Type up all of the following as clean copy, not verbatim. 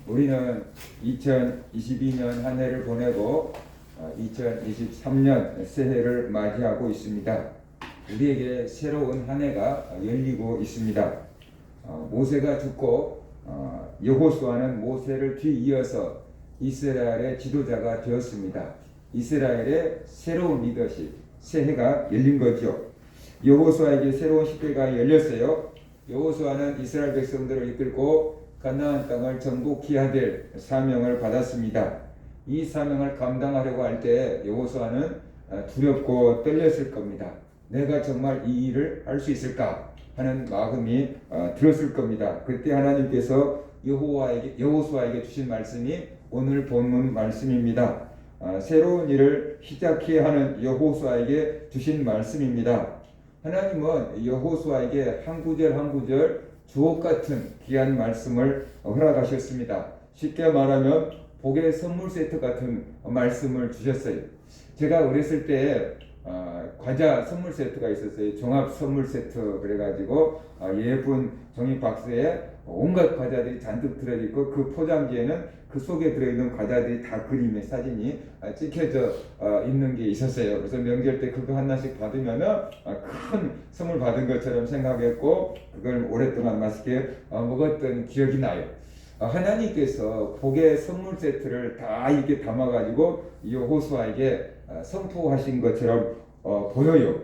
우리는 2022년 한 해를 보내고 2023년 새해를 맞이하고 있습니다. 우리에게 새로운 한 해가 열리고 있습니다. 모세가 죽고 여호수아는 모세를 뒤이어서 이스라엘의 지도자가 되었습니다. 이스라엘의 새로운 리더십, 새해가 열린 거죠. 여호수아에게 새로운 시대가 열렸어요. 여호수아는 이스라엘 백성들을 이끌고 가나안 땅을 정복해야 될 사명을 받았습니다. 이 사명을 감당하려고 할 때 여호수아는 두렵고 떨렸을 겁니다. 내가 정말 이 일을 할 수 있을까 하는 마음이 들었을 겁니다. 그때 하나님께서 여호수아에게 주신 말씀이 오늘 본문 말씀입니다. 새로운 일을 시작해야 하는 여호수아에게 주신 말씀입니다. 하나님은 여호수아에게 한 구절 한 구절 주옥 같은 귀한 말씀을 허락하셨습니다. 쉽게 말하면 복의 선물 세트 같은 말씀을 주셨어요. 제가 어렸을 때 과자 선물 세트가 있었어요. 종합 선물 세트 그래가지고 예쁜 종이 박스에 온갖 과자들이 잔뜩 들어있고 그 포장지에는 그 속에 들어있는 과자들이 다 그림의 사진이 찍혀져 있는 게 있었어요. 그래서 명절 때 그거 하나씩 받으면은 큰 선물 받은 것처럼 생각했고 그걸 오랫동안 맛있게 먹었던 기억이 나요. 하나님께서 복의 선물 세트를 다 이렇게 담아가지고 여호수아에게 선포하신 것처럼 보여요.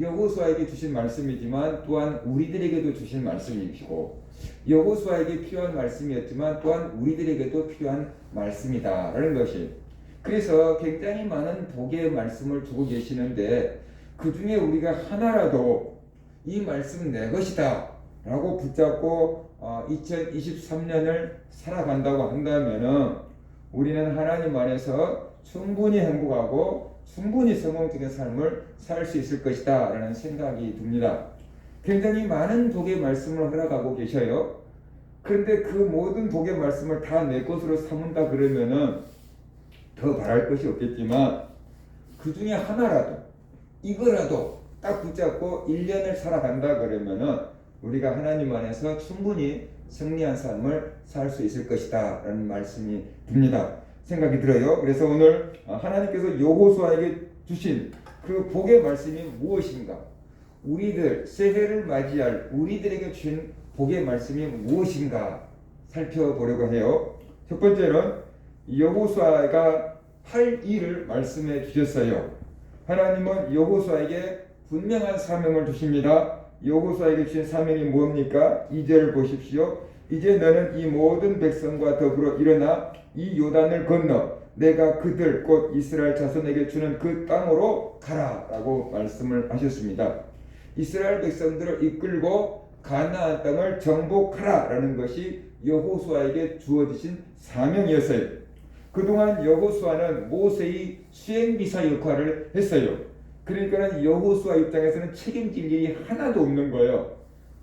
여호수아에게 주신 말씀이지만 또한 우리들에게도 주신 말씀이시고 여호수아에게 필요한 말씀이었지만 또한 우리들에게도 필요한 말씀이다라는 것이. 그래서 굉장히 많은 복의 말씀을 두고 계시는데 그 중에 우리가 하나라도 이 말씀 내 것이다 라고 붙잡고 2023년을 살아간다고 한다면은 우리는 하나님 안에서 충분히 행복하고 충분히 성공적인 삶을 살 수 있을 것이다 라는 생각이 듭니다. 굉장히 많은 복의 말씀을 허락하고 계셔요. 그런데 그 모든 복의 말씀을 다 내 것으로 삼은다 그러면은 더 바랄 것이 없겠지만 그 중에 하나라도 이거라도 딱 붙잡고 1년을 살아간다 그러면은 우리가 하나님 안에서 충분히 승리한 삶을 살 수 있을 것이다 라는 말씀이 듭니다. 생각이 들어요. 그래서 오늘 하나님께서 여호수아에게 주신 그 복의 말씀이 무엇인가, 우리들 새해를 맞이할 우리들에게 주신 복의 말씀이 무엇인가 살펴보려고 해요. 첫 번째는 여호수아가 할 일을 말씀해 주셨어요. 하나님은 여호수아에게 분명한 사명을 주십니다. 여호수아에게 주신 사명이 뭡니까? 2절 보십시오. 이제 너는 이 모든 백성과 더불어 일어나 이 요단을 건너 내가 그들 곧 이스라엘 자손에게 주는 그 땅으로 가라 라고 말씀을 하셨습니다. 이스라엘 백성들을 이끌고 가나안 땅을 정복하라 라는 것이 여호수아에게 주어지신 사명이었어요. 그동안 여호수아는 모세의 수행비사 역할을 했어요. 그러니까 여호수아 입장에서는 책임질 일이 하나도 없는 거예요.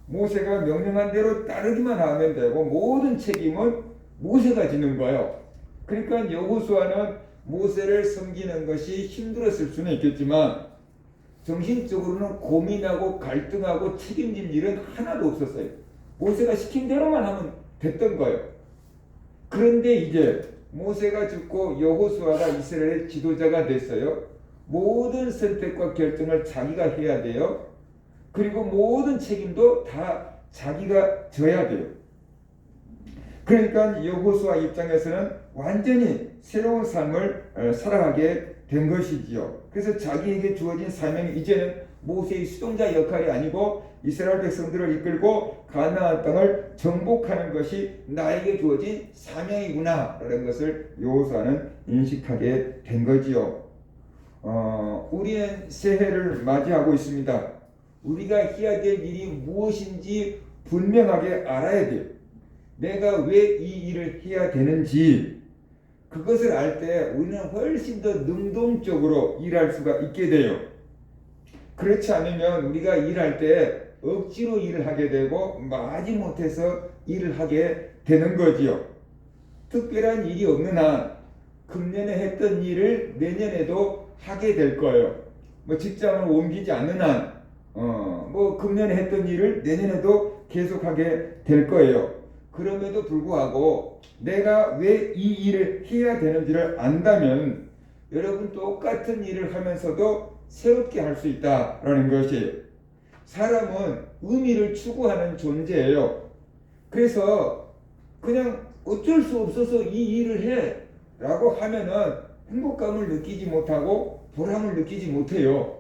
모세가 명령한 대로 따르기만 하면 되고 모든 책임은 모세가 지는 거예요. 그러니까 여호수아는 모세를 섬기는 것이 힘들었을 수는 있겠지만 정신적으로는 고민하고 갈등하고 책임질 일은 하나도 없었어요. 모세가 시킨 대로만 하면 됐던 거예요. 그런데 이제 모세가 죽고 여호수아가 이스라엘의 지도자가 됐어요. 모든 선택과 결정을 자기가 해야 돼요. 그리고 모든 책임도 다 자기가 져야 돼요. 그러니까 여호수아 입장에서는 완전히 새로운 삶을 살아가게 된 것이지요. 그래서 자기에게 주어진 사명이 이제는 모세의 수동자 역할이 아니고 이스라엘 백성들을 이끌고 가나안 땅을 정복하는 것이 나에게 주어진 사명이구나 라는 것을 여호수아는 인식하게 된 거지요. 우리는 새해를 맞이하고 있습니다. 우리가 해야 될 일이 무엇인지 분명하게 알아야 돼요. 내가 왜 이 일을 해야 되는지 그것을 알 때 우리는 훨씬 더 능동적으로 일할 수가 있게 돼요. 그렇지 않으면 우리가 일할 때 억지로 일을 하게 되고 마지못해서 일을 하게 되는 거지요. 특별한 일이 없는 한 금년에 했던 일을 내년에도 하게 될 거예요. 직장을 옮기지 않는 한 금년에 했던 일을 내년에도 계속하게 될 거예요. 그럼에도 불구하고 내가 왜 이 일을 해야 되는지를 안다면 여러분 똑같은 일을 하면서도 새롭게 할 수 있다라는 것이에요. 사람은 의미를 추구하는 존재예요. 그래서 그냥 어쩔 수 없어서 이 일을 해 라고 하면은 행복감을 느끼지 못하고 보람을 느끼지 못해요.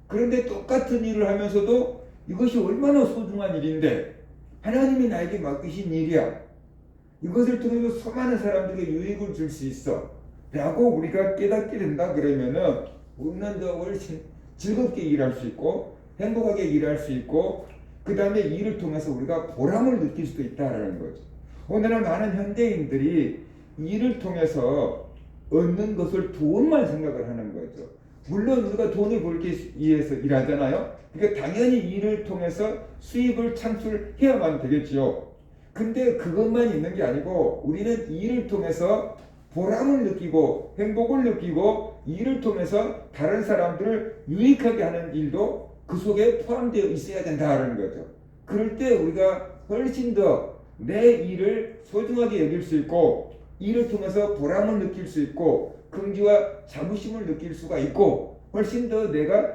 그런데 똑같은 일을 하면서도 이것이 얼마나 소중한 일인데 하나님이 나에게 맡기신 일이야. 이것을 통해서 수많은 사람들에게 유익을 줄 수 있어 라고 우리가 깨닫게 된다 그러면은 우리는 더 훨씬 즐겁게 일할 수 있고 행복하게 일할 수 있고 그 다음에 일을 통해서 우리가 보람을 느낄 수도 있다라는 거죠. 오늘날 많은 현대인들이 일을 통해서 얻는 것을 돈만 생각을 하는 거죠. 물론 우리가 돈을 벌기 위해서 일하잖아요. 그러니까 당연히 일을 통해서 수입을 창출해야만 되겠지요. 근데 그것만 있는 게 아니고 우리는 일을 통해서 보람을 느끼고 행복을 느끼고 일을 통해서 다른 사람들을 유익하게 하는 일도 그 속에 포함되어 있어야 된다는 거죠. 그럴 때 우리가 훨씬 더 내 일을 소중하게 여길 수 있고 일을 통해서 보람을 느낄 수 있고 긍지와 자부심을 느낄 수가 있고 훨씬 더 내가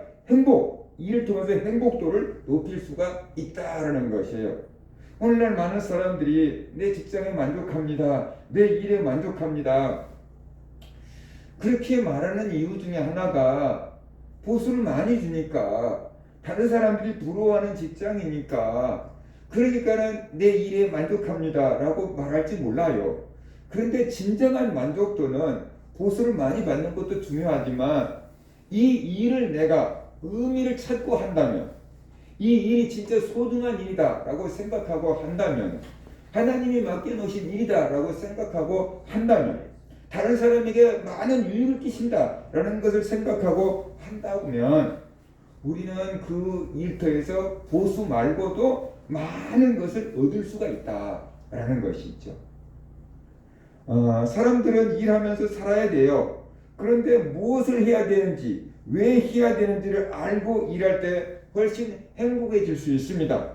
일을 통해서 행복도를 높일 수가 있다라는 것이에요. 오늘날 많은 사람들이 내 직장에 만족합니다. 내 일에 만족합니다. 그렇게 말하는 이유 중에 하나가 보수를 많이 주니까 다른 사람들이 부러워하는 직장이니까 그러니까는 내 일에 만족합니다 라고 말할지 몰라요. 그런데 진정한 만족도는 보수를 많이 받는 것도 중요하지만 이 일을 내가 의미를 찾고 한다면 이 일이 진짜 소중한 일이다 라고 생각하고 한다면 하나님이 맡겨놓으신 일이다 라고 생각하고 한다면 다른 사람에게 많은 유익을 끼친다 라는 것을 생각하고 한다면 우리는 그 일터에서 보수 말고도 많은 것을 얻을 수가 있다라는 것이죠. 사람들은 일하면서 살아야 돼요. 그런데 무엇을 해야 되는지, 왜 해야 되는지를 알고 일할 때 훨씬 행복해질 수 있습니다.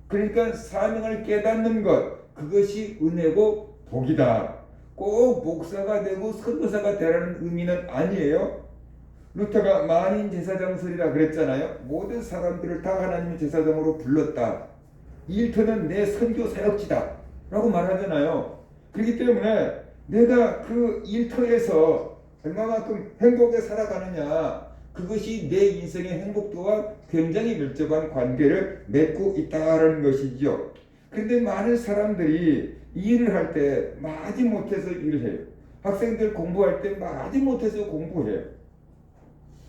그러니까 사명을 깨닫는 것, 그것이 은혜고 복이다. 꼭 목사가 되고 선교사가 되라는 의미는 아니에요. 루터가 만인 제사장설이라 그랬잖아요. 모든 사람들을 다 하나님의 제사장으로 불렀다. 일터는 내 선교 사역지다 라고 말하잖아요. 그렇기 때문에 내가 그 일터에서 얼마만큼 행복하게 살아가느냐, 그것이 내 인생의 행복도와 굉장히 밀접한 관계를 맺고 있다는 것이죠. 그런데 많은 사람들이 일을 할 때 마지못해서 일을 해요. 학생들 공부할 때 마지못해서 공부해요.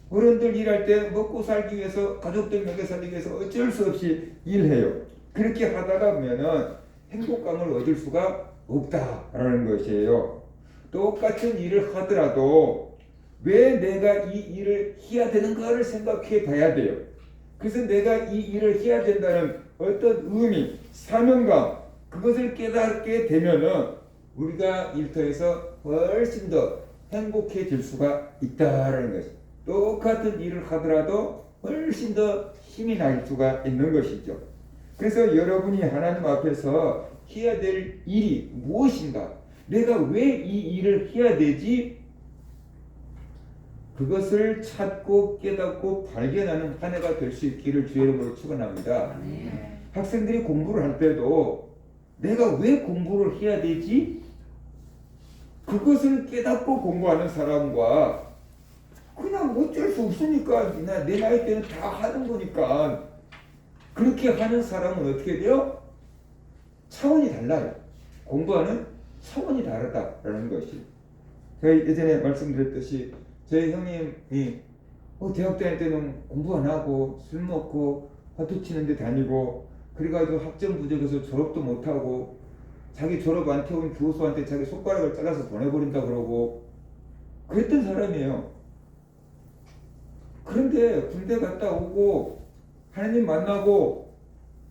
어른들 일할 때 먹고 살기 위해서, 가족들 먹여 살기 위해서 어쩔 수 없이 일해요. 그렇게 하다가 보면은 행복감을 얻을 수가 없다라는 것이에요. 똑같은 일을 하더라도 왜 내가 이 일을 해야 되는가를 생각해 봐야 돼요. 그래서 내가 이 일을 해야 된다는 어떤 의미, 사명감, 그것을 깨닫게 되면은 우리가 일터에서 훨씬 더 행복해질 수가 있다라는 것이죠. 똑같은 일을 하더라도 훨씬 더 힘이 날 수가 있는 것이죠. 그래서 여러분이 하나님 앞에서 해야 될 일이 무엇인가? 내가 왜 이 일을 해야 되지? 그것을 찾고 깨닫고 발견하는 한 해가 될 수 있기를 주의 이름으로 축원합니다. 학생들이 공부를 할 때도 내가 왜 공부를 해야 되지? 그것을 깨닫고 공부하는 사람과 그냥 어쩔 수 없으니까 내 나이 때는 다 하는 거니까 그렇게 하는 사람은 어떻게 돼요? 차원이 달라요. 공부하는 차원이 다르다라는 것이. 제가 예전에 말씀드렸듯이 저희 형님이 대학 다닐 때는 공부 안 하고 술 먹고 화투 치는 데 다니고 그래가지고 학점 부족해서 졸업도 못하고 자기 졸업 안 태운 교수한테 자기 손가락을 잘라서 보내버린다 그러고 그랬던 사람이에요. 그런데 군대 갔다 오고 하나님 만나고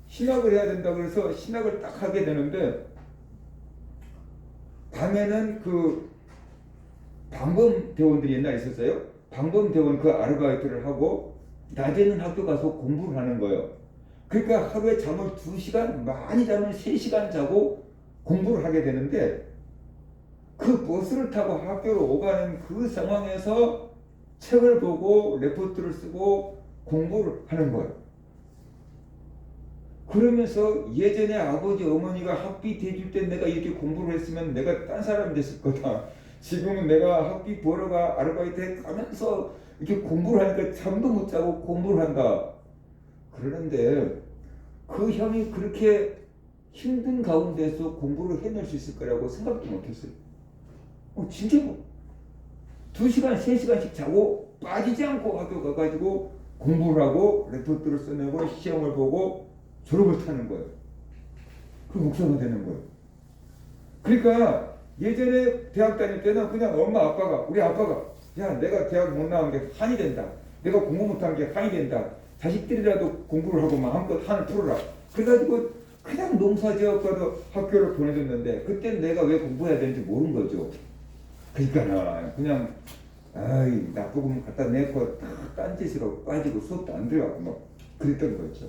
신학을 해야 된다 그래서 신학을 딱 하게 되는데 밤에는 그 방범대원들이 옛날에 있었어요. 방범대원 그 아르바이트를 하고 낮에는 학교 가서 공부를 하는 거예요. 그러니까 하루에 잠을 2시간, 많이 자면 3시간 자고 공부를 하게 되는데 그 버스를 타고 학교로 오가는 그 상황에서 책을 보고 레포트를 쓰고 공부를 하는 거예요. 그러면서 예전에 아버지 어머니가 학비 대줄 때 내가 이렇게 공부를 했으면 내가 딴 사람이 됐을 거다. 지금은 내가 학비 벌어가 아르바이트 가면서 이렇게 공부를 하니까 잠도 못 자고 공부를 한다. 그러는데 그 형이 그렇게 힘든 가운데서 공부를 해낼 수 있을 거라고 생각도 못했어요. 진짜로 2시간, 3시간씩 자고 빠지지 않고 학교 가가지고 공부를 하고 레포트를 써내고 시험을 보고 졸업을 타는 거예요. 그 목사가 되는 거예요. 그러니까 예전에 대학 다닐 때는 그냥 엄마 아빠가 우리 아빠가 야 내가 대학 못 나온 게 한이 된다. 내가 공부 못한 게 한이 된다. 자식들이라도 공부를 하고 막 한껏 한을 풀어라. 그래가지고 그냥 농사지어가도 학교를 보내줬는데 그때는 내가 왜 공부해야 되는지 모르는 거죠. 그러니까 그냥 아이 나쁘면 갖다 내고 딴짓으로 빠지고 수업도 안 들어가고 뭐 그랬던 거죠.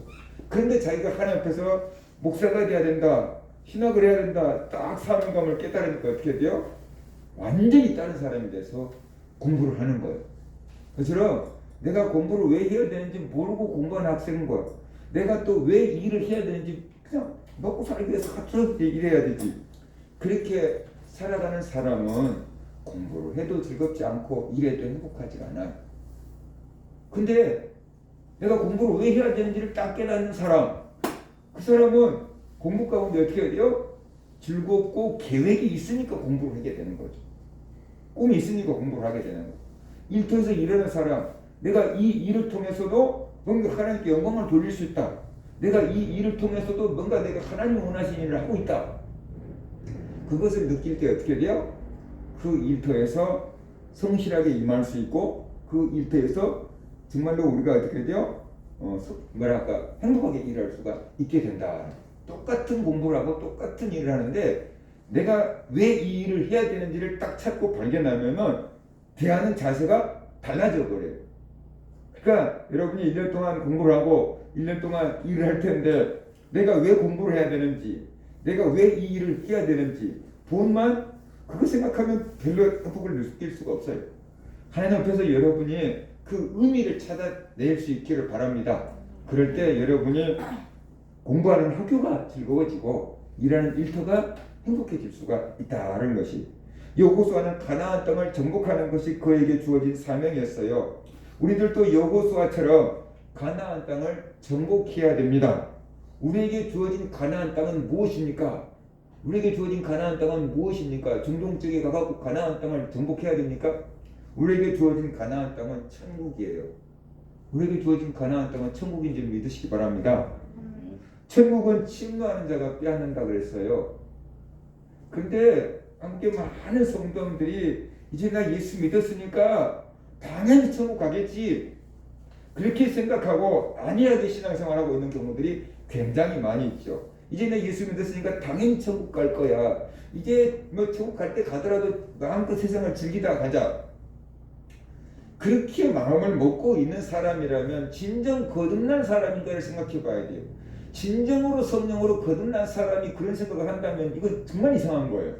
그런데 자기가 하나님 앞에서 목사가 돼야 된다, 신학을 해야 된다, 딱 사명감을 깨달으니까 어떻게 돼요? 완전히 다른 사람이 돼서 공부를 하는 거예요. 그처럼 내가 공부를 왜 해야 되는지 모르고 공부하는 학생인 거예요. 내가 또 왜 일을 해야 되는지 그냥 먹고 살기 위해서 하루 일해야 되지. 그렇게 살아가는 사람은 공부를 해도 즐겁지 않고 일해도 행복하지 않아요. 근데 내가 공부를 왜 해야 되는지를 딱 깨닫는 사람, 그 사람은 공부 가운데 어떻게 해야 돼요? 즐겁고 계획이 있으니까 공부를 하게 되는 거죠. 꿈이 있으니까 공부를 하게 되는 거죠. 일터에서 일하는 사람, 내가 이 일을 통해서도 뭔가 하나님께 영광을 돌릴 수 있다. 내가 이 일을 통해서도 뭔가 내가 하나님 원하시는 일을 하고 있다. 그것을 느낄 때 어떻게 돼요? 그 일터에서 성실하게 임할 수 있고 그 일터에서 정말로 우리가 어떻게 돼요? 행복하게 일할 수가 있게 된다. 똑같은 공부를 하고 똑같은 일을 하는데 내가 왜 이 일을 해야 되는지를 딱 찾고 발견하면은 대하는 자세가 달라져 버려요. 그러니까 여러분이 1년 동안 공부를 하고 1년 동안 일을 할 텐데 내가 왜 공부를 해야 되는지, 내가 왜 이 일을 해야 되는지 본만 그거 생각하면 별로 행복을 느낄 수가 없어요. 하나님 앞에서 여러분이 그 의미를 찾아낼 수 있기를 바랍니다. 그럴 때 여러분이 공부하는 학교가 즐거워지고 일하는 일터가 행복해질 수가 있다는 것이, 여호수아는 가나안 땅을 정복하는 것이 그에게 주어진 사명이었어요. 우리들도 여호수아처럼 가나안 땅을 정복해야 됩니다. 우리에게 주어진 가나안 땅은 무엇입니까? 우리에게 주어진 가나안 땅은 무엇입니까? 중동 쪽에 가서 가나안 땅을 정복해야 됩니까? 우리에게 주어진 가나안 땅은 천국이에요. 우리에게 주어진 가나안 땅은 천국인 줄 믿으시기 바랍니다. 천국은 침노하는 자가 빼앗는다 그랬어요. 근데 함께 많은 성도들이 이제 나 예수 믿었으니까 당연히 천국 가겠지 그렇게 생각하고 안이하게 신앙생활하고 있는 경우들이 굉장히 많이 있죠. 이제 내 예수 믿었으니까 당연히 천국 갈 거야. 이제 뭐 천국 갈 때 가더라도 마음껏 세상을 즐기다 가자. 그렇게 마음을 먹고 있는 사람이라면 진정 거듭난 사람인가를 생각해 봐야 돼요. 진정으로 성령으로 거듭난 사람이 그런 생각을 한다면 이건 정말 이상한 거예요.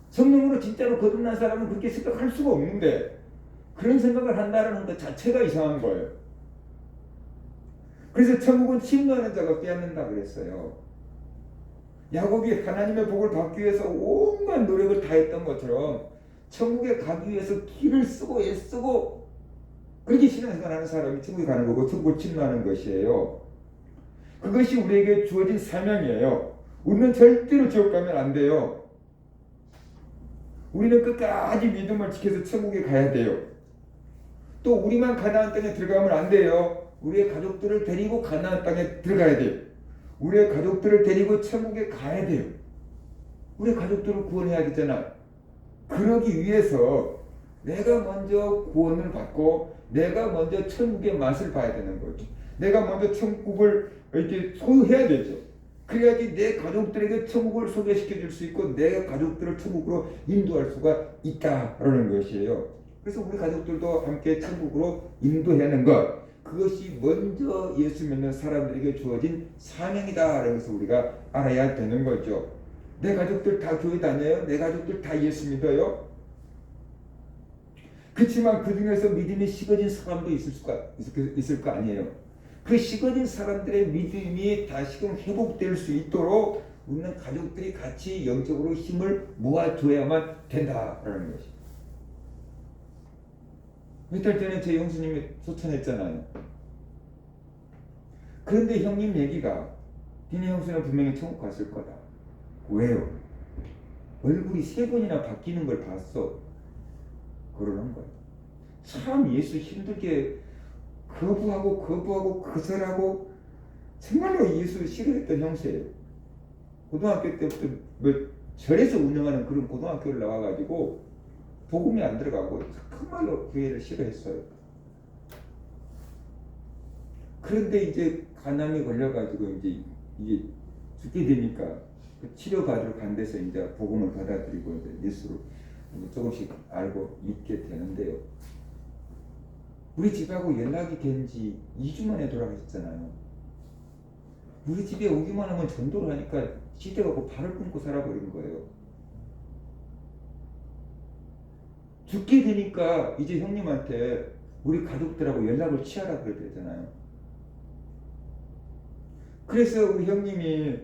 성령으로 진짜로 거듭난 사람은 그렇게 생각할 수가 없는데 그런 생각을 한다는 것 자체가 이상한 거예요. 그래서 천국은 침노하는 자가 빼앗는다 그랬어요. 야곱이 하나님의 복을 받기 위해서 온갖 노력을 다했던 것처럼 천국에 가기 위해서 길을 쓰고 애쓰고 그렇게 신앙생활하는 사람이 천국에 가는 거고 천국을 침노하는 것이에요. 그것이 우리에게 주어진 사명이에요. 우리는 절대로 지옥 가면 안 돼요. 우리는 끝까지 믿음을 지켜서 천국에 가야 돼요. 또 우리만 가나안 땅에 들어가면 안 돼요. 우리의 가족들을 데리고 가나안 땅에 들어가야 돼요. 우리의 가족들을 데리고 천국에 가야 돼요. 우리의 가족들을 구원해야 되잖아. 그러기 위해서 내가 먼저 구원을 받고 내가 먼저 천국의 맛을 봐야 되는 거죠. 내가 먼저 천국을 이렇게 소유해야 되죠. 그래야지 내 가족들에게 천국을 소개시켜 줄 수 있고 내 가족들을 천국으로 인도할 수가 있다라는 것이에요. 그래서 우리 가족들도 함께 천국으로 인도하는 것, 그것이 먼저 예수 믿는 사람들에게 주어진 사명이다라는 것을 우리가 알아야 되는 거죠. 내 가족들 다 교회 다녀요? 내 가족들 다 예수 믿어요? 그렇지만 그 중에서 믿음이 식어진 사람도 있을 거 아니에요. 그 식어진 사람들의 믿음이 다시금 회복될 수 있도록 우리는 가족들이 같이 영적으로 힘을 모아줘야만 된다라는 것이. 몇 달 전에 제 형수님이 소천했잖아요. 그런데 형님 얘기가 니네 형수는 분명히 천국 갔을 거다. 왜요? 얼굴이 3번이나 바뀌는 걸 봤어. 그러는 거예요. 참 예수 힘들게 거부하고 거절하고 정말로 예수 싫어했던 형수예요. 고등학교 때부터 뭐 절에서 운영하는 그런 고등학교를 나와가지고 복음이 안 들어가고 정말로 교회를 싫어했어요. 그런데 이제 간암이 걸려가지고 이게 죽게 되니까 그 치료받으러 간 데서 이제 복음을 받아들이고 이제 예수를 조금씩 알고 있게 되는데요. 우리 집하고 연락이 된 지 2주 만에 돌아가셨잖아요. 우리 집에 오기만 하면 전도를 하니까 시대가고 발을 끊고 살아버린 거예요. 죽게 되니까 이제 형님한테 우리 가족들하고 연락을 취하라 그래야 되잖아요. 그래서 우리 형님이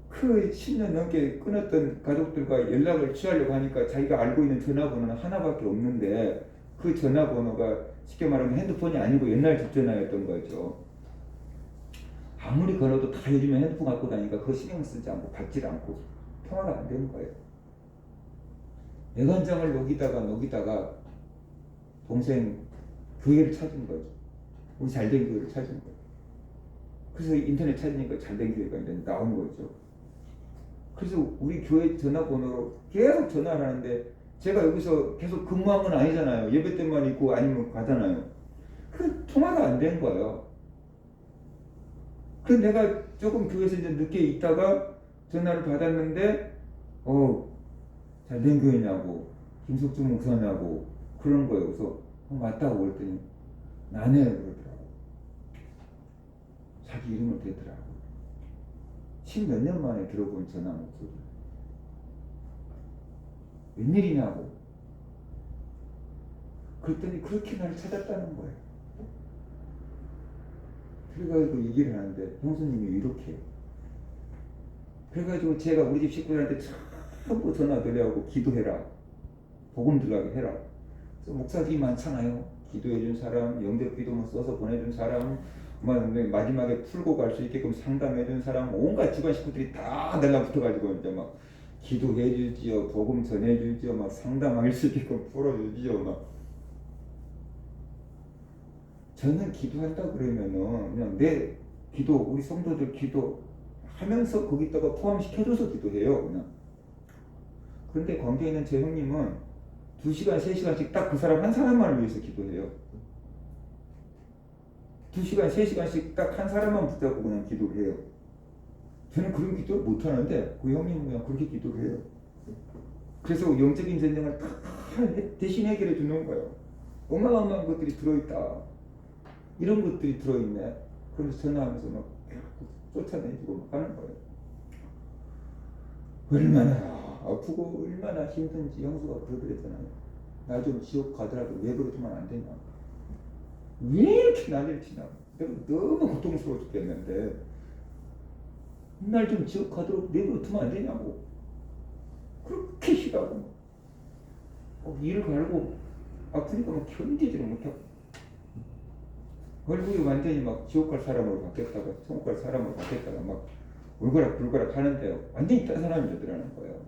그 10년 넘게 끊었던 가족들과 연락을 취하려고 하니까 자기가 알고 있는 전화번호는 하나밖에 없는데 그 전화번호가 쉽게 말하면 핸드폰이 아니고 옛날 집전화였던 거죠. 아무리 걸어도 다 요즘에 핸드폰 갖고 다니니까 그거 신경 쓰지 않고 받질 않고 통화가 안 되는 거예요. 애간장을 녹이다가 동생 교회를 찾은 거죠. 우리 잘된 교회를 찾은 거예요. 그래서 인터넷 찾으니까 잘된 교회가 이제 나온 거죠. 그래서 우리 교회 전화번호로 계속 전화를 하는데 제가 여기서 계속 근무한 건 아니잖아요. 예배 때만 있고 아니면 가잖아요. 그 통화가 안 된 거예요. 그래서 내가 조금 교회에서 이제 늦게 있다가 전화를 받았는데 잘된 교회냐고 김석준 목사냐고 그런 거예요. 그래서 맞다고 그랬더니 나네 그러더라고. 자기 이름을 대더라고. 10몇 년 만에 들어본 전화 목소리. 웬일이냐고. 그랬더니 그렇게 나를 찾았다는 거예요. 그래가지고 얘기를 하는데 형수님이 이렇게 해요. 그래가지고 제가 우리 집 식구들한테 전부 전화 드려하고 기도해라. 복음 들어가게 해라. 그래서 목사들이 많잖아요. 기도해준 사람, 영접기도 뭐 써서 보내준 사람, 마지막에 풀고 갈 수 있게끔 상담해준 사람, 온갖 집안 식구들이 다 달라붙어가지고 이제 막 기도해주지요, 복음 전해주지요, 막 상담할 수 있게끔 풀어주지요, 막. 저는 기도한다 그러면은 그냥 내 기도, 우리 성도들 기도 하면서 거기다가 포함시켜줘서 기도해요, 그냥. 그런데 광주에 있는 제 형님은 2시간, 3시간씩 딱 그 사람 한 사람만을 위해서 기도해요. 2시간, 3시간씩 딱 한 사람만 붙잡고 그냥 기도를 해요. 저는 그런 기도를 못 하는데 그 형님은 그냥 그렇게 기도를 해요. 그래서 영적인 전쟁을 다 대신 해결해 주는 거예요. 어마어마한 것들이 들어있다. 이런 것들이 들어있네. 그래서 전화하면서 막 쫓아내주고 막 하는 거예요. 얼마나 아프고 얼마나 힘든지 형수가 그러더랬잖아요. 나 좀 지옥 가더라도 왜 그러지만 안 되냐. 왜 이렇게 난리를 치냐. 내가 너무 고통스러워 죽겠는데 날 좀 지옥 가도록 내버려두면 안 되냐고. 그렇게 싫어하고 이를 갈고 아프니까 막 견디지를 못하고 얼굴이 완전히 막 지옥 갈 사람으로 바뀌었다가 천국 갈 사람으로 바뀌었다가 막 울거락불거락 하는데 완전히 딴 사람이 되더라는 거예요.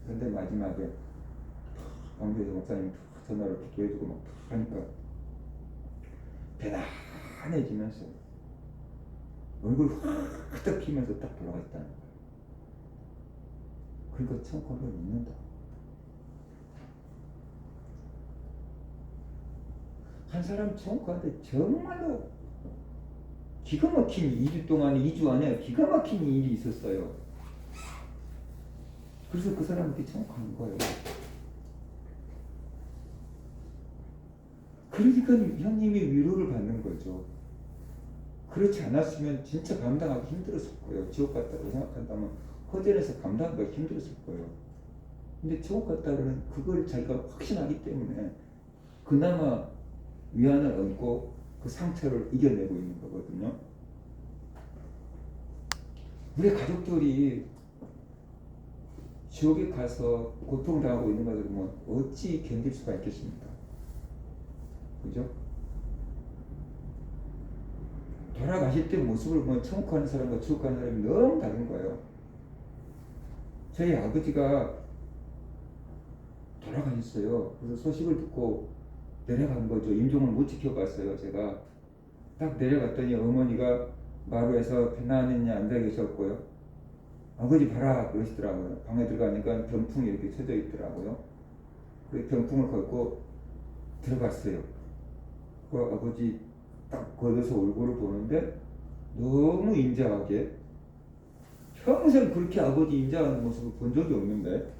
그런데 마지막에 광주에서 목사님이 전화로 기도해주고 막 하니까 편안해지면서 얼굴이 확 피면서 딱 돌아갔다는 거예요. 그러니까 천국을 믿는다. 한 사람 천국 가는데 정말로 기가 막힌 2주 안에 기가 막힌 일이 있었어요. 그래서 그 사람한테 천국 간 거예요. 그러니까 형님이 위로를 받는 거죠. 그렇지 않았으면 진짜 감당하기 힘들었을 거예요. 지옥 갔다고 생각한다면 허전해서 감당하기가 힘들었을 거예요. 근데 지옥 갔다고는 그걸 자기가 확신하기 때문에 그나마 위안을 얻고 그 상처를 이겨내고 있는 거거든요. 우리 가족들이 지옥에 가서 고통당하고 있는 것을 보면 어찌 견딜 수가 있겠습니까? 그죠? 돌아가실 때 모습을 보면 천국 가는 사람과 지옥 가는 사람이 너무 다른 거예요. 저희 아버지가 돌아가셨어요. 그래서 소식을 듣고 내려간 거죠. 임종을 못 지켜봤어요. 제가 딱 내려갔더니 어머니가 마루에서 편안히 앉아 계셨고요. 아버지 봐라 그러시더라고요. 방에 들어가니까 병풍이 이렇게 쳐져 있더라고요. 그 병풍을 걷고 들어갔어요. 그 아버지 딱 걷어서 얼굴을 보는데 너무 인자하게, 평생 그렇게 아버지 인자하는 모습을 본 적이 없는데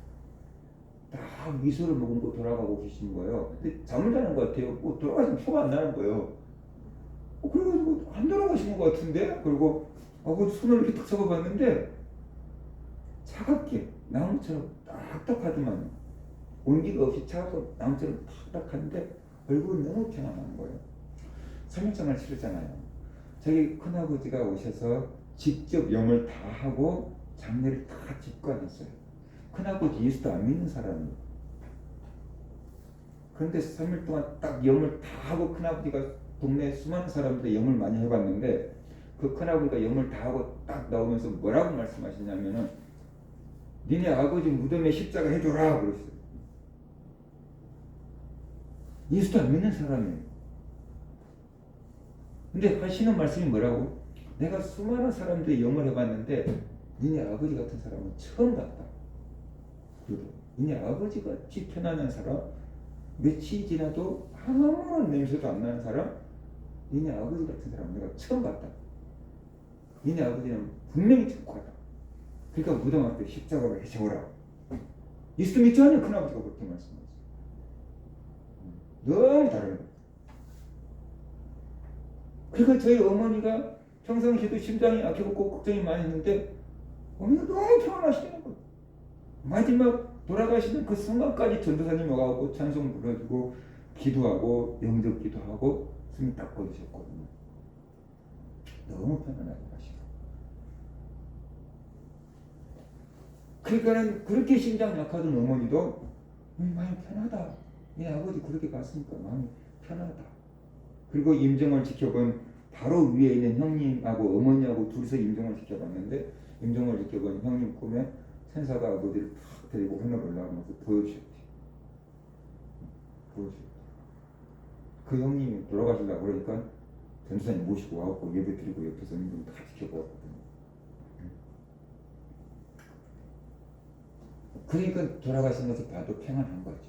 딱 미소를 머금고 돌아가고 계신 거예요. 근데 잠을 자는 것 같아요. 뭐 돌아가시면 표가 안 나는 거예요. 그래가지고 안 돌아가신 것 같은데? 그리고 아버지 손을 이렇게 딱 잡아봤는데 차갑게 나무처럼 딱딱하더만, 온기가 없이 차갑고 나무처럼 딱딱한데 얼굴은 너무 편안한 거예요. 3일장을 치르잖아요. 저희 큰아버지가 오셔서 직접 염을 다 하고 장례를 다 직관했어요. 큰아버지 예수도 안 믿는 사람이에요. 그런데 3일 동안 딱 염을 다 하고, 큰아버지가 동네 수많은 사람들의 염을 많이 해봤는데 그 큰아버지가 염을 다 하고 딱 나오면서 뭐라고 말씀하시냐면은 니네 아버지 무덤에 십자가 해줘라 그랬어요. 예수도 안 믿는 사람이에요. 근데 하시는 말씀이 뭐라고? 내가 수많은 사람들의 염을 해봤는데 니네 아버지 같은 사람은 처음 봤다. 니네 아버지 같이 편안한 사람, 며칠 지나도 아무런 냄새도 안 나는 사람, 니네 아버지 같은 사람 내가 처음 봤다. 니네 아버지는 분명히 착하다. 그러니까 무덤 앞에 십자가를 해세워라. 예수 믿지 않냐? 큰아버지가 그렇게 말씀하셨어요. 너무 다른 거예요. 그러니까 저희 어머니가 평상시에도 심장이 약해갖고 걱정이 많이 했는데 어머니가 너무 평안하시는 거예요. 마지막 돌아가시는 그 순간까지 전도사님 와갖고 찬송 불러주고 기도하고 영접 기도하고 숨이 딱 꺼지셨거든요. 너무 편안하게 하시고. 그러니까는 그렇게 심장 약하던 어머니도 마음이 편하다. 내 아버지 그렇게 갔으니까 마음이 편하다. 그리고 임종을 지켜본 바로 위에 있는 형님하고 어머니하고 둘이서 임종을 지켜봤는데, 임종을 지켜본 형님 꿈에 천사가 아버지를 탁 데리고 하늘 올라가면서 보여주셨대요. 그 형님이 돌아가시려고 그러니까 전사님 모시고 와갖고 예배 드리고 옆에서 임종 다 지켜보았거든요. 그러니까 돌아가신 것을 봐도 평안한 거죠.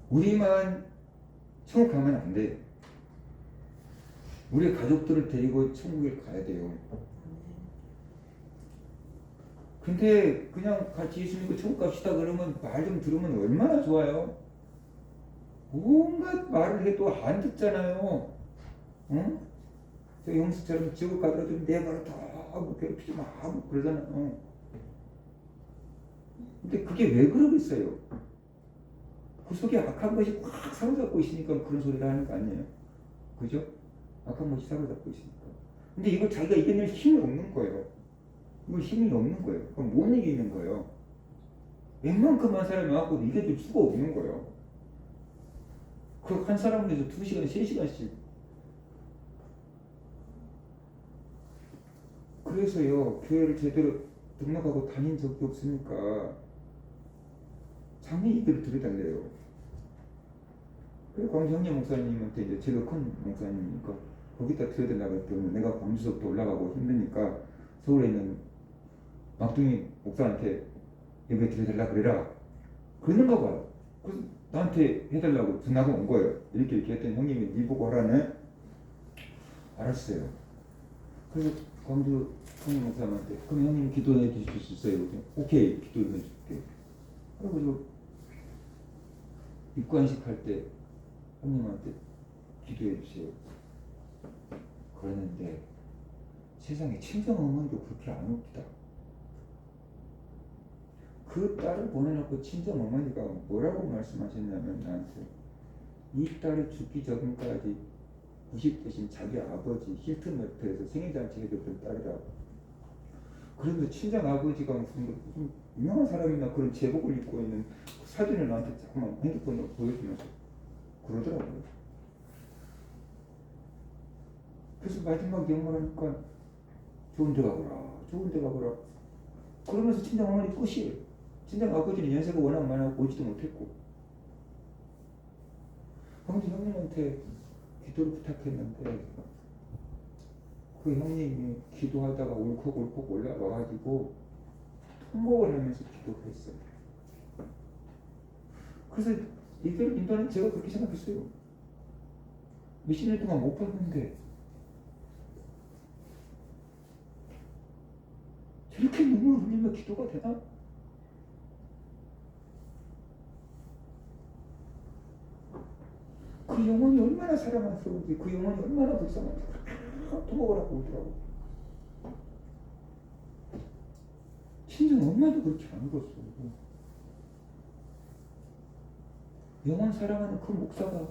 우리만 천국 가면 안 돼요. 우리 가족들을 데리고 천국에 가야 돼요. 근데 그냥 같이 있으니까 천국 갑시다 그러면 말 좀 들으면 얼마나 좋아요. 온갖 말을 해도 안 듣잖아요. 응? 저 영수처럼 지옥 가더라도 내버려 둬, 괴롭히지 마, 그러잖아요. 근데 그게 왜 그러겠어요? 그 속에 악한 것이 확 사로잡고 있으니까 그런 소리를 하는 거 아니에요? 그죠? 악한 것이 사로잡고 있으니까. 근데 이걸 자기가 이겨낼 힘이 없는 거예요. 이걸 힘이 없는 거예요. 그럼 못 이기는 거예요. 웬만큼한 사람이 와갖고 이겨줄 수가 없는 거예요. 그 한 사람에서 2시간, 3시간씩. 그래서요, 교회를 제대로 등록하고 다닌 적이 없으니까 장례 이들을 들여달래요. 그래서 광주 형님 목사님한테 이제 제가 큰 목사님이니까 거기다 들여달라고 했더니 내가 광주서부터 올라가고 힘드니까 서울에 있는 막둥이 목사한테 예배 드려달라 그래라. 그러는가 봐요. 그래서 나한테 해달라고 전화가 온 거예요. 이렇게 했더니 형님이 네 보고 하라네. 알았어요. 그래서 광주 형님 목사님한테 그럼 형님 기도해 주실 수 있어요? 오케이, 기도해 줄게. 그래가지고 입관식 할 때 형님한테 기도해 주세요. 그러는데 세상에 친정 어머니도 그렇게 안 웃기다. 그 딸을 보내놓고 친정 어머니가 뭐라고 말씀하셨냐면 나한테 이 딸이 죽기 전까지 90대신 자기 아버지 힐튼 호텔에서 생일잔치 해줬던 딸이라고. 그런데 친정 아버지가 무슨 유명한 사람이나 그런 제복을 입고 있는 사진을 나한테 자꾸만 핸드폰으로 보여주면서 그러더라고요. 그래서 마지막 영화를 하니까 좋은 데 가거라, 좋은 데 가거라. 그러면서 친정 어머니 끝이에요. 친정 아버지는 연세가 워낙 많아서 오지도 못했고. 아무튼 형님한테 기도를 부탁했는데 그 형님이 기도하다가 울컥울컥 올라와가지고 통곡을 하면서 기도를 했어요. 그래서 이들 인간은 제가 그렇게 생각했어요. 몇십 년 동안 못 봤는데 저렇게 눈물 흘리며 기도가 되나? 그 영혼이 얼마나 사랑스러운지, 그 영혼이 얼마나 불쌍한지 통곡을 하고 울더라고. 친정 엄마도 그렇게 안 울었어. 영혼 사랑하는 그 목사가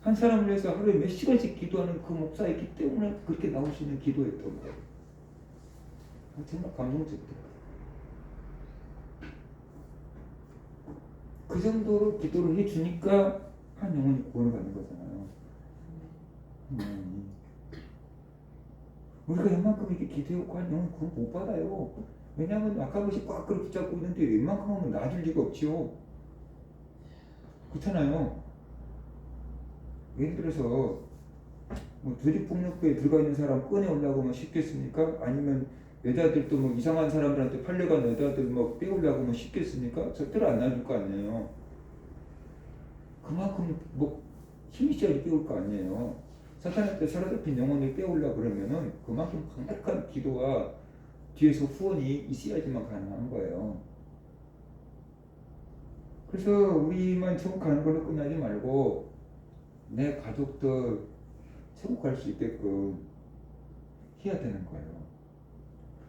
한 사람을 위해서 하루에 몇 시간씩 기도하는 그 목사이기 때문에 그렇게 나올 수 있는 기도였던 거예요. 정말 감동적이더라고요. 그 정도로 기도를 해주니까 한 영혼이 구원을 받는 거잖아요. 우리가 웬만큼 이렇게 기도해놓고 한 영혼 구원 못 받아요. 왜냐하면 아까 것이 꽉 그렇게 붙잡고 있는데 웬만큼 하면 놔줄 리가 없지요. 그렇잖아요. 예를 들어서 뭐 조직폭력배에 들어가 있는 사람 꺼내오려고 하면 쉽겠습니까? 아니면 여자들도 뭐 이상한 사람들한테 팔려간 여자들 뭐 빼오려고 하면 쉽겠습니까? 절대로 안 놔줄 거 아니에요. 그만큼 뭐 힘이 있어야지 빼올 거 아니에요. 사탄한테 사로잡힌 영혼을 빼오려고 그러면은 그만큼 강력한 기도와 뒤에서 후원이 있어야지만 가능한 거예요. 그래서 우리만 천국 가는 걸로 끝나지 말고 내 가족들 천국 갈 수 있게끔 해야 되는 거예요.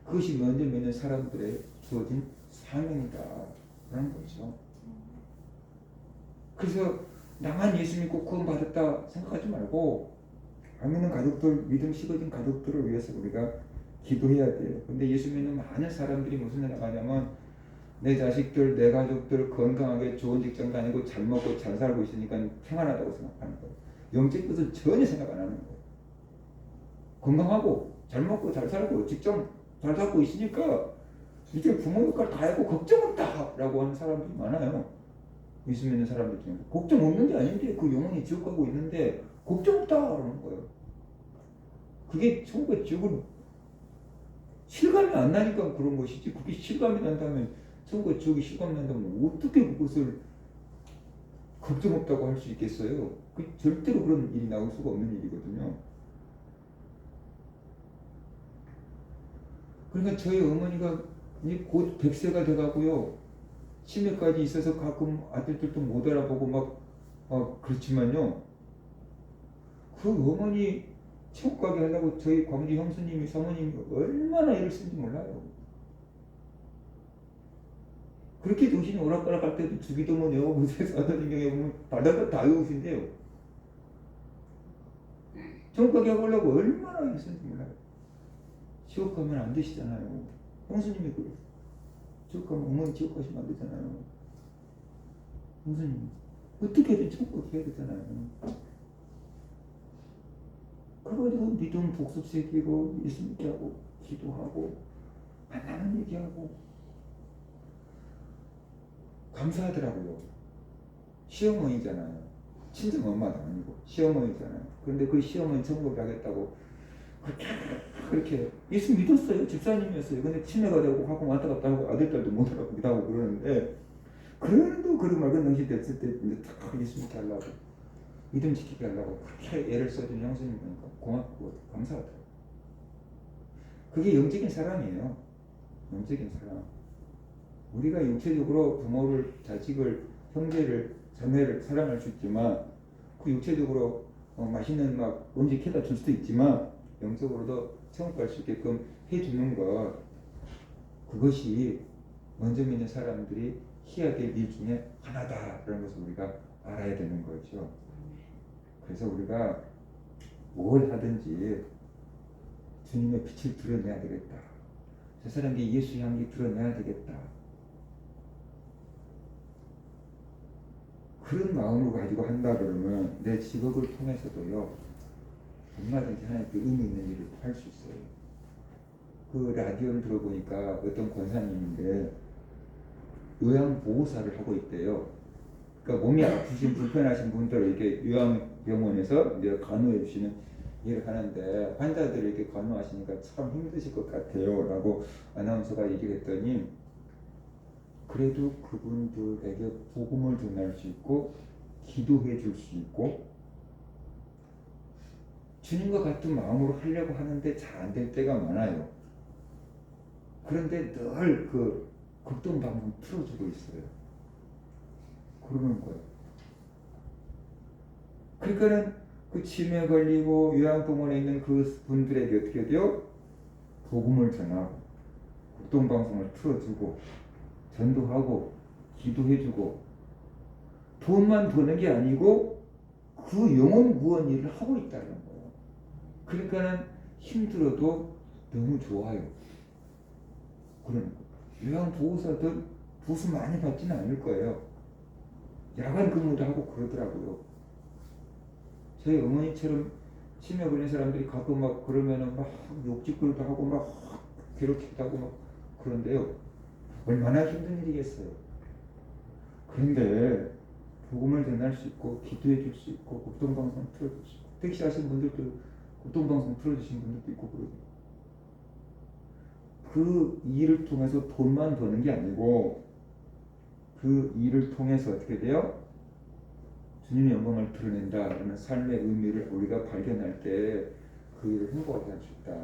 그것이 먼저 믿는 사람들의 주어진 사명이다 라는 거죠. 그래서 나만 예수 믿고 구원 받았다 생각하지 말고 안 믿는 가족들, 믿음 식어진 가족들을 위해서 우리가 기도해야 돼요. 근데 예수 믿는 많은 사람들이 무슨 생각하냐면 내 자식들, 내 가족들 건강하게 좋은 직장 다니고 잘 먹고 잘 살고 있으니까 평안하다고 생각하는 거예요. 영적 것은 전혀 생각 안 하는 거예요. 건강하고 잘 먹고 잘 살고 직장 잘 살고 있으니까 이제 부모 역할 다 하고 걱정 없다 라고 하는 사람들이 많아요. 예수 믿는 사람들 중에 걱정 없는 게 아닌데 그 영혼이 지옥 가고 있는데 걱정 없다 그러는 거예요. 그게 천국의 지옥은 실감이 안 나니까 그런 것이지, 그게 실감이 난다면 천국의 지옥이 실감이 난다면 어떻게 그것을 걱정 없다고 할 수 있겠어요? 그 절대로 그런 일이 나올 수가 없는 일이거든요. 그러니까 저희 어머니가 이제 곧 100세가 돼가고요. 치매까지 있어서 가끔 아들들도 못 알아보고 그렇지만요. 그 어머니 천국 가게 하려고 저희 광주 형수님이 사모님이 얼마나 애를 쓴지 몰라요. 그렇게 정신이 오락가락할 때도 주기도문 외워보세요. 아버님경에 보면 바닥을 다 외우신대요. 천국 가게 하려고 얼마나 애를 쓴지 몰라요. 지옥 가면 안 되시잖아요. 형수님이 그래요. 지옥 가면 어머니 지옥 가시면 안 되잖아요. 형수님 어떻게든 천국 가야 되잖아요. 그래가지고 믿음 복습 새기고 예수 믿게 하고 기도하고 만나는 얘기하고 감사하더라고요. 시어머니잖아요. 친정 엄마도 아니고 시어머니잖아요. 그런데 그 시어머니 천국 가겠다고 그렇게 예수 믿었어요. 집사님이었어요. 근데 치매가 되고 가끔 왔다 갔다 하고 아들딸도 못 알아보기도 하고 그러는데 그래도 그런 맑은 정신 됐을 때 이제 딱 예수 믿게 하려고 믿음 지키게 하려고 그렇게 애를 써준 형수님 보니까 고맙고 감사하더라고요. 그게 영적인 사랑이에요. 영적인 사랑. 우리가 육체적으로 부모를, 자식을, 형제를 자매를 사랑할 수 있지만 그 육체적으로 맛있는 막 음식 해다 줄 수도 있지만 영적으로도 천국 갈 수 있게끔 해주는 것, 그것이 먼저 믿는 사람들이 해야 될 일 중에 하나다라는 것을 우리가 알아야 되는 거죠. 그래서 우리가 뭘 하든지 주님의 빛을 드러내야 되겠다. 저 사람이 예수 향기 드러내야 되겠다. 그런 마음을 가지고 한다 그러면 내 직업을 통해서도요, 얼마든지 하나님께 의미 있는 일을 할 수 있어요. 그 라디오를 들어보니까 어떤 권사님인데 요양보호사를 하고 있대요. 그러니까 몸이 아프신 불편하신 분들을 이렇게 요양병원에서 이제 간호해 주시는 일을 하는데 환자들을 이렇게 간호하시니까 참 힘드실 것 같아요 라고 아나운서가 얘기를 했더니, 그래도 그분들에게 복음을 전할 수 있고 기도해 줄 수 있고 주님과 같은 마음으로 하려고 하는데 잘 안 될 때가 많아요. 그런데 늘 그 극동방송 틀어주고 있어요. 그러는 거예요. 그러니까는 그 치매에 걸리고 요양병원에 있는 그 분들에게 어떻게 돼요? 복음을 전하고 극동방송을 틀어주고 전도하고 기도해주고, 돈만 버는 게 아니고 그 영혼 구원 일을 하고 있다는 거예요. 그러니까는 힘들어도 너무 좋아요. 그러는 거예요. 요양보호사들 보수 많이 받지는 않을 거예요. 야간 근무도 하고 그러더라고요. 저희 어머니처럼 치매 걸린 사람들이 가끔 막 그러면은 막 욕짓거리도 하고 막 괴롭히기도 하고 막 그런데요. 얼마나 힘든 일이겠어요. 그런데 복음을 전할 수 있고 기도해 줄 수 있고 극동방송 틀어줄 수 있고, 택시 하시는 분들도 극동방송 틀어주신 분들도 있고 그러고, 그 일을 통해서 돈만 버는 게 아니고 그 일을 통해서 어떻게 돼요? 주님의 영광을 드러낸다 그러면 삶의 의미를 우리가 발견할 때 그 일을 행복하게 할 수 있다.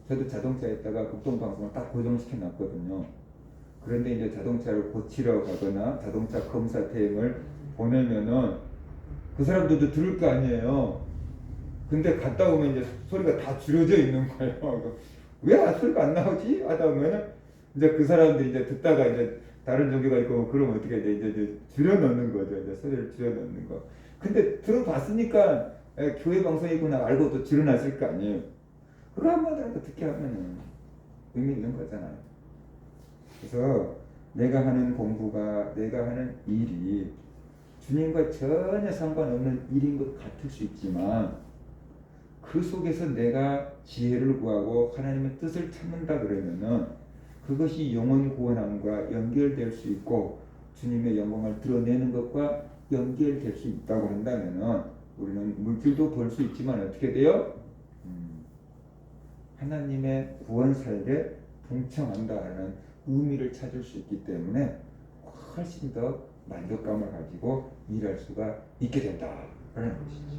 저도 자동차에다가 극동방송을 딱 고정시켜 놨거든요. 그런데 이제 자동차를 고치러 가거나 자동차 검사 대행을 보내면은 그 사람들도 들을 거 아니에요. 근데 갔다 오면 이제 소리가 다 줄여져 있는 거예요. 왜 소리가 안 나오지? 하다 보면은 이제 그 사람들이 이제 듣다가 이제 다른 종교가 있고 그러면 어떻게 이제 줄여 넣는 거죠. 이제 소리를 줄여 넣는 거. 근데 들어봤으니까 교회 방송이구나 알고 또 줄여 놨을 거 아니에요. 그거 한마디라도 듣게 하면은 의미 있는 거잖아요. 그래서 내가 하는 공부가, 내가 하는 일이 주님과 전혀 상관없는 일인 것 같을 수 있지만 그 속에서 내가 지혜를 구하고 하나님의 뜻을 찾는다 그러면은 그것이 영혼 구원함과 연결될 수 있고 주님의 영광을 드러내는 것과 연결될 수 있다고 한다면은 우리는 물질도 벌 수 있지만 어떻게 돼요? 하나님의 구원 사역에 동참한다라는 의미를 찾을 수 있기 때문에 훨씬 더 만족감을 가지고 일할 수가 있게 된다라는 것이죠.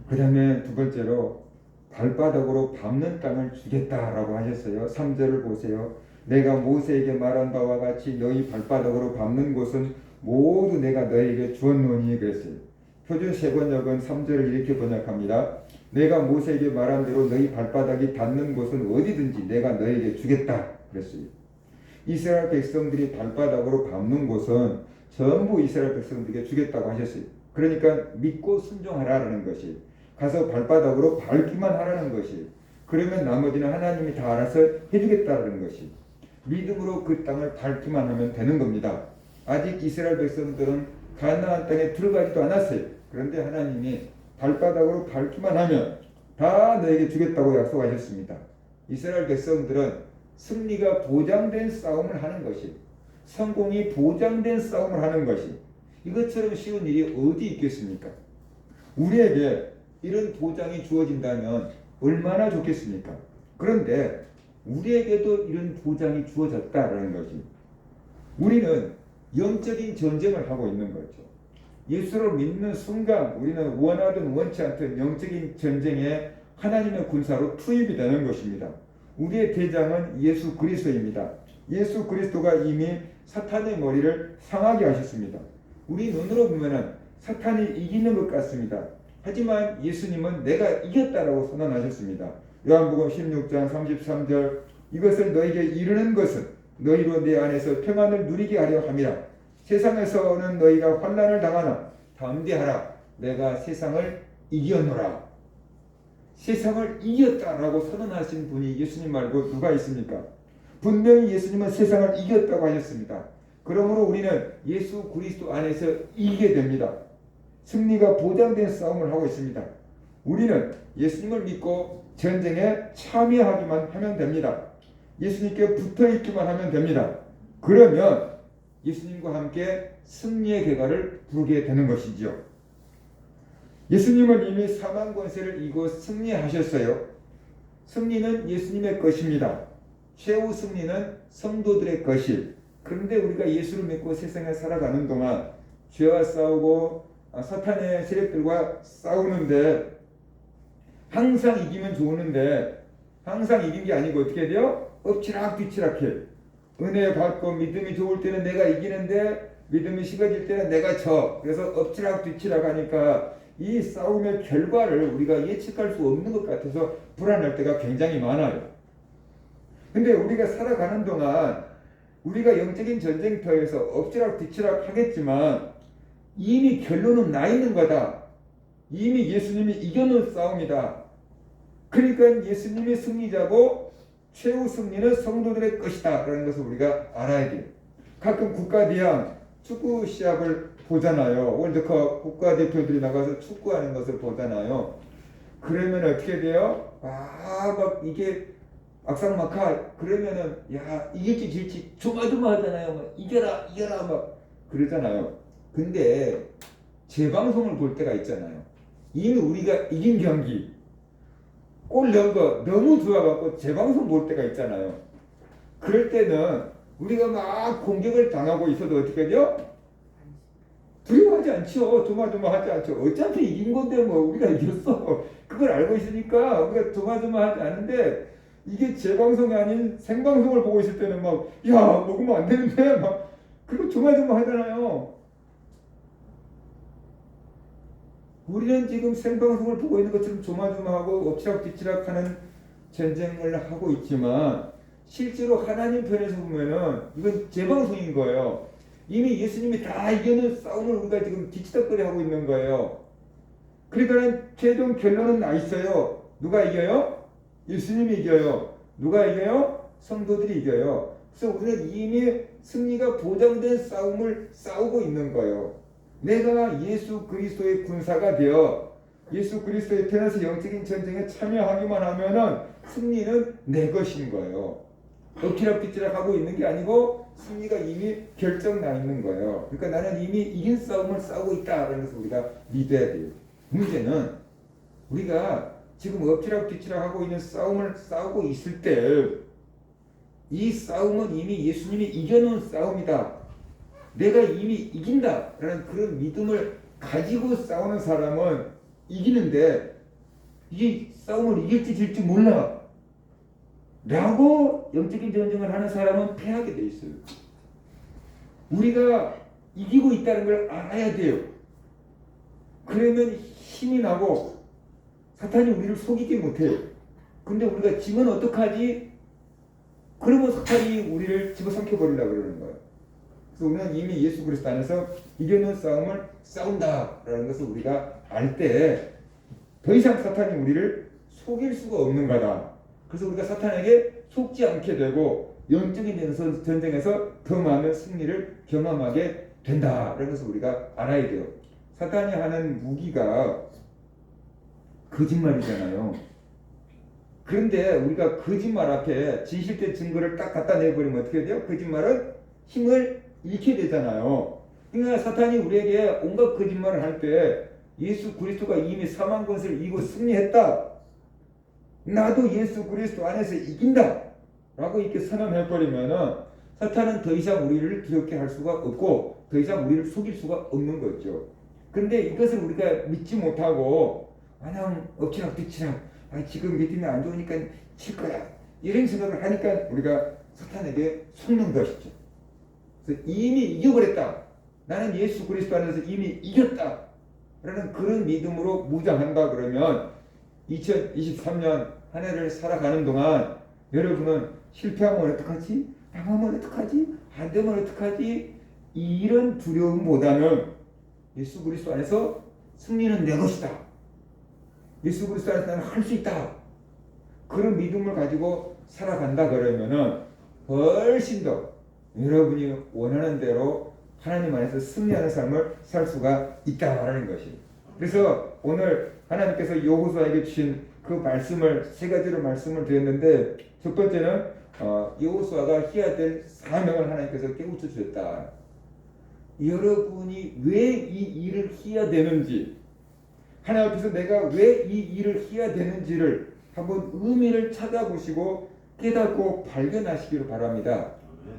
그 다음에 두 번째로 발바닥으로 밟는 땅을 주겠다라고 하셨어요. 3절을 보세요. 내가 모세에게 말한 바와 같이 너희 발바닥으로 밟는 곳은 모두 내가 너에게 주었노니 그랬어요. 표준 세번역은 3절을 이렇게 번역합니다. 내가 모세에게 말한 대로 너희 발바닥이 닿는 곳은 어디든지 내가 너에게 주겠다 그랬어요. 이스라엘 백성들이 발바닥으로 밟는 곳은 전부 이스라엘 백성들에게 주겠다고 하셨어요. 그러니까 믿고 순종하라는 것이, 가서 발바닥으로 밟기만 하라는 것이, 그러면 나머지는 하나님이 다 알아서 해주겠다는 것이, 믿음으로 그 땅을 밟기만 하면 되는 겁니다. 아직 이스라엘 백성들은 가나안 땅에 들어가지도 않았어요. 그런데 하나님이 발바닥으로 밟기만 하면 다 너에게 주겠다고 약속하셨습니다. 이스라엘 백성들은 승리가 보장된 싸움을 하는 것이, 성공이 보장된 싸움을 하는 것이, 이것처럼 쉬운 일이 어디 있겠습니까? 우리에게 이런 보장이 주어진다면 얼마나 좋겠습니까? 그런데 우리에게도 이런 보장이 주어졌다라는 것이, 우리는 영적인 전쟁을 하고 있는 거죠. 예수를 믿는 순간 우리는 원하든 원치 않든 영적인 전쟁에 하나님의 군사로 투입이 되는 것입니다. 우리의 대장은 예수 그리스도입니다. 예수 그리스도가 이미 사탄의 머리를 상하게 하셨습니다. 우리 눈으로 보면은 사탄이 이기는 것 같습니다. 하지만 예수님은 내가 이겼다라고 선언하셨습니다. 요한복음 16장 33절 이것을 너에게 이르는 것은 너희로 내 안에서 평안을 누리게 하려 함이라. 세상에서는 너희가 환난을 당하나 담대하라. 내가 세상을 이겼노라. 세상을 이겼다라고 선언하신 분이 예수님 말고 누가 있습니까? 분명히 예수님은 세상을 이겼다고 하셨습니다. 그러므로 우리는 예수 그리스도 안에서 이기게 됩니다. 승리가 보장된 싸움을 하고 있습니다. 우리는 예수님을 믿고 전쟁에 참여하기만 하면 됩니다. 예수님께 붙어있기만 하면 됩니다. 그러면 예수님과 함께 승리의 결과를 부르게 되는 것이지요. 예수님은 이미 사망 권세를 이기고 승리하셨어요. 승리는 예수님의 것입니다. 최후 승리는 성도들의 것이. 그런데 우리가 예수를 믿고 세상에 살아가는 동안 죄와 싸우고 사탄의 세력들과 싸우는데 항상 이기면 좋은데 항상 이긴 게 아니고 어떻게 돼요? 엎치락 뒤치락 해. 은혜 받고 믿음이 좋을 때는 내가 이기는데 믿음이 식어질 때는 내가 져. 그래서 엎치락 뒤치락 하니까 이 싸움의 결과를 우리가 예측할 수 없는 것 같아서 불안할 때가 굉장히 많아요. 근데 우리가 살아가는 동안 우리가 영적인 전쟁터에서 엎치락 뒤치락 하겠지만 이미 결론은 나 있는 거다. 이미 예수님이 이겨놓은 싸움이다. 그러니까 예수님이 승리자고 최후 승리는 성도들의 것이다 라는 것을 우리가 알아야 돼요. 가끔 국가대항 축구 시합을 보잖아요. 월드컵 국가대표들이 나가서 축구하는 것을 보잖아요. 그러면 어떻게 돼요? 막 이게 악상막하 그러면은 야 이길지 질지 조마조마하잖아요. 막 이겨라 이겨라 막 그러잖아요. 근데 재방송을 볼 때가 있잖아요. 이미 우리가 이긴 경기 골 넣은 거 너무 좋아갖고 재방송 볼 때가 있잖아요. 그럴 때는 우리가 막 공격을 당하고 있어도 어떻게 돼요? 두려워하지 않죠. 조마조마하지 않죠. 어차피 이긴 건데 뭐 우리가 이겼어. 그걸 알고 있으니까 우리가 조마조마하지 않은데 이게 재방송이 아닌 생방송을 보고 있을 때는 막 야 먹으면 안 되는데 막 그거 조마조마하잖아요. 우리는 지금 생방송을 보고 있는 것처럼 조마조마하고 엎치락뒤치락하는 전쟁을 하고 있지만 실제로 하나님 편에서 보면은 이건 재방송인 거예요. 이미 예수님이 다 이겨낸 싸움을 우리가 지금 뒤치다거리 하고 있는 거예요. 그러니까 최종 결론은 나 있어요. 누가 이겨요? 예수님이 이겨요. 누가 이겨요? 성도들이 이겨요. 그래서 우리는 이미 승리가 보장된 싸움을 싸우고 있는 거예요. 내가 예수 그리스도의 군사가 되어 예수 그리스도의 편에서 영적인 전쟁에 참여하기만 하면은 승리는 내 것인 거예요. 엎치락뒤치락 하고 있는 게 아니고 승리가 이미 결정 나 있는 거예요. 그러니까 나는 이미 이긴 싸움을 싸우고 있다라는 것을 우리가 믿어야 돼요. 문제는 우리가 지금 엎치락뒤치락 하고 있는 싸움을 싸우고 있을 때 이 싸움은 이미 예수님이 이겨놓은 싸움이다. 내가 이미 이긴다라는 그런 믿음을 가지고 싸우는 사람은 이기는데 이 싸움을 이길지 질지 몰라 라고 영적인 전쟁을 하는 사람은 패하게 돼 있어요. 우리가 이기고 있다는 걸 알아야 돼요. 그러면 힘이 나고 사탄이 우리를 속이지 못해요. 근데 우리가 지면 어떡하지? 그러면 사탄이 우리를 집어삼켜 버리려고 그러는 거예요. 그래서 우리는 이미 예수 그리스도 안에서 이겨놓은 싸움을 싸운다라는 것을 우리가 알 때 더 이상 사탄이 우리를 속일 수가 없는 거다. 그래서 우리가 사탄에게 속지 않게 되고 영적인 전쟁에서 더 많은 승리를 경험하게 된다라는 것을 우리가 알아야 돼요. 사탄이 하는 무기가 거짓말이잖아요. 그런데 우리가 거짓말 앞에 진실된 증거를 딱 갖다 내버리면 어떻게 돼요? 거짓말은 힘을 잃게 되잖아요. 그러니까 사탄이 우리에게 온갖 거짓말을 할 때 예수 그리스도가 이미 사망 권세를 이기고 승리했다. 나도 예수 그리스도 안에서 이긴다. 라고 이렇게 선언해버리면은 사탄은 더 이상 우리를 두렵게 할 수가 없고 더 이상 우리를 속일 수가 없는 거죠. 그런데 이것을 우리가 믿지 못하고 그냥 엎치락뒤치락 지금 믿음이 안 좋으니까 칠 거야. 이런 생각을 하니까 우리가 사탄에게 속는 것이죠. 그래서 이미 이겨버렸다. 나는 예수 그리스도 안에서 이미 이겼다. 라는 그런 믿음으로 무장한다 그러면 2023년 한 해를 살아가는 동안 여러분은 실패하면 어떡하지? 당하면 어떡하지? 안 되면 어떡하지? 이런 두려움보다는 예수 그리스도 안에서 승리는 내 것이다. 예수 그리스도 안에서 나는 할 수 있다. 그런 믿음을 가지고 살아간다 그러면은 훨씬 더 여러분이 원하는 대로 하나님 안에서 승리하는 삶을 살 수가 있다라는 것이. 그래서 오늘 하나님께서 여호수아에게 주신 그 말씀을 세 가지로 말씀을 드렸는데, 첫 번째는 여호수아가 해야 될 사명을 하나님께서 깨우쳐 주셨다. 여러분이 왜 이 일을 해야 되는지, 하나님 앞에서 내가 왜 이 일을 해야 되는지를 한번 의미를 찾아보시고 깨닫고 발견하시기를 바랍니다.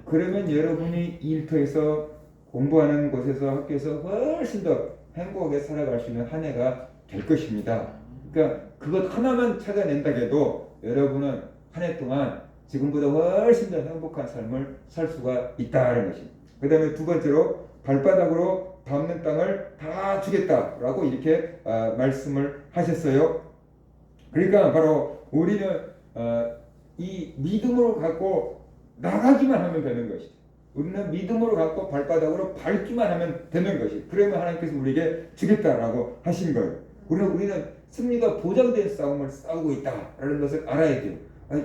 그러면 여러분이 일터에서 공부하는 곳에서 학교에서 훨씬 더 행복하게 살아갈 수 있는 한 해가 될 것입니다. 그러니까 그것 하나만 찾아낸다 해도 여러분은 한 해 동안 지금보다 훨씬 더 행복한 삶을 살 수가 있다는 것입니다. 그 다음에 두 번째로 발바닥으로 밟는 땅을 다 주겠다라고 이렇게 말씀을 하셨어요. 그러니까 바로 우리는 이 믿음으로 갖고 나가기만 하면 되는 것이죠. 우리는 믿음으로 갖고 발바닥으로 밟기만 하면 되는 것이. 그러면 하나님께서 우리에게 주겠다라고 하신 거예요. 우리는 승리가 보장된 싸움을 싸우고 있다라는 것을 알아야 돼요.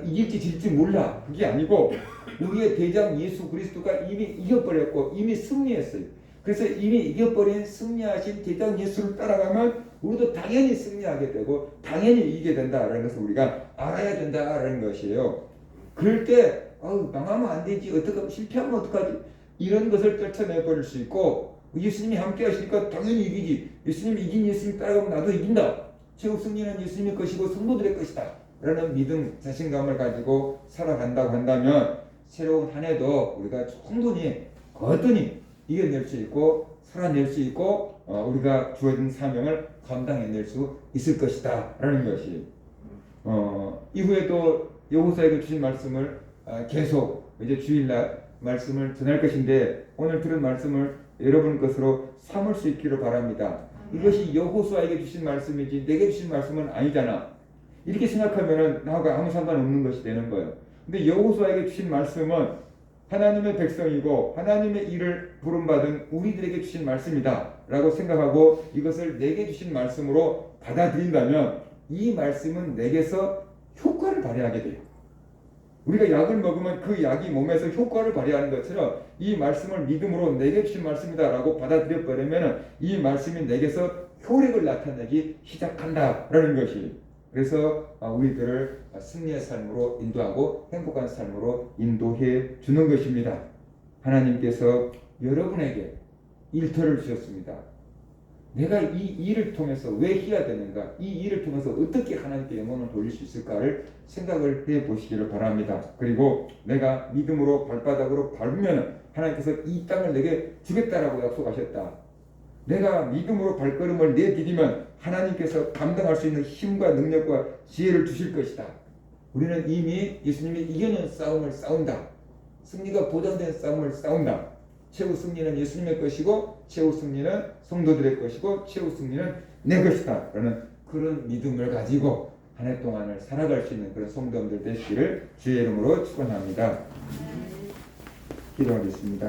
이길지 질지 몰라. 그게 아니고 우리의 대장 예수 그리스도가 이미 이겨버렸고 이미 승리했어요. 그래서 이미 이겨버린 승리하신 대장 예수를 따라가면 우리도 당연히 승리하게 되고 당연히 이기게 된다라는 것을 우리가 알아야 된다라는 것이에요. 그럴 때 망하면 안 되지, 어떡하면 실패하면 어떡하지, 이런 것을 떨쳐내버릴 수 있고, 예수님이 함께 하시니까 당연히 이기지, 예수님이 이긴 예수님 따라가면 나도 이긴다, 최후 승리는 예수님의 것이고 성도들의 것이다 라는 믿음, 자신감을 가지고 살아간다고 한다면 새로운 한 해도 우리가 충분히 거뜬히 이겨낼 수 있고 살아낼 수 있고 우리가 주어진 사명을 감당해낼 수 있을 것이다 라는 것이, 이후에도 여호수아에게 주신 말씀을 계속 이제 주일날 말씀을 전할 것인데, 오늘 들은 말씀을 여러분 것으로 삼을 수 있기를 바랍니다. 이것이 여호수아에게 주신 말씀이지 내게 주신 말씀은 아니잖아, 이렇게 생각하면은 나하고 아무 상관없는 것이 되는 거예요. 근데 여호수아에게 주신 말씀은 하나님의 백성이고 하나님의 일을 부름받은 우리들에게 주신 말씀이다 라고 생각하고 이것을 내게 주신 말씀으로 받아들인다면 이 말씀은 내게서 효과를 발휘하게 돼요. 우리가 약을 먹으면 그 약이 몸에서 효과를 발휘하는 것처럼 이 말씀을 믿음으로 내게 주신 말씀이다 라고 받아들여 버리면 이 말씀이 내게서 효력을 나타내기 시작한다라는 것이, 그래서 우리들을 승리의 삶으로 인도하고 행복한 삶으로 인도해 주는 것입니다. 하나님께서 여러분에게 일터를 주셨습니다. 내가 이 일을 통해서 왜 해야 되는가, 이 일을 통해서 어떻게 하나님께 영광을 돌릴 수 있을까를 생각을 해 보시기를 바랍니다. 그리고 내가 믿음으로 발바닥으로 밟으면 하나님께서 이 땅을 내게 주겠다라고 약속하셨다. 내가 믿음으로 발걸음을 내디디면 하나님께서 감당할 수 있는 힘과 능력과 지혜를 주실 것이다. 우리는 이미 예수님이 이겨낸 싸움을 싸운다. 승리가 보장된 싸움을 싸운다. 최후 승리는 예수님의 것이고 최후 승리는 성도들의 것이고 최후 승리는 내 것이다 라는 그런 믿음을 가지고 한 해 동안을 살아갈 수 있는 그런 성도들 되시기를 주의 이름으로 축원합니다. 기도하겠습니다.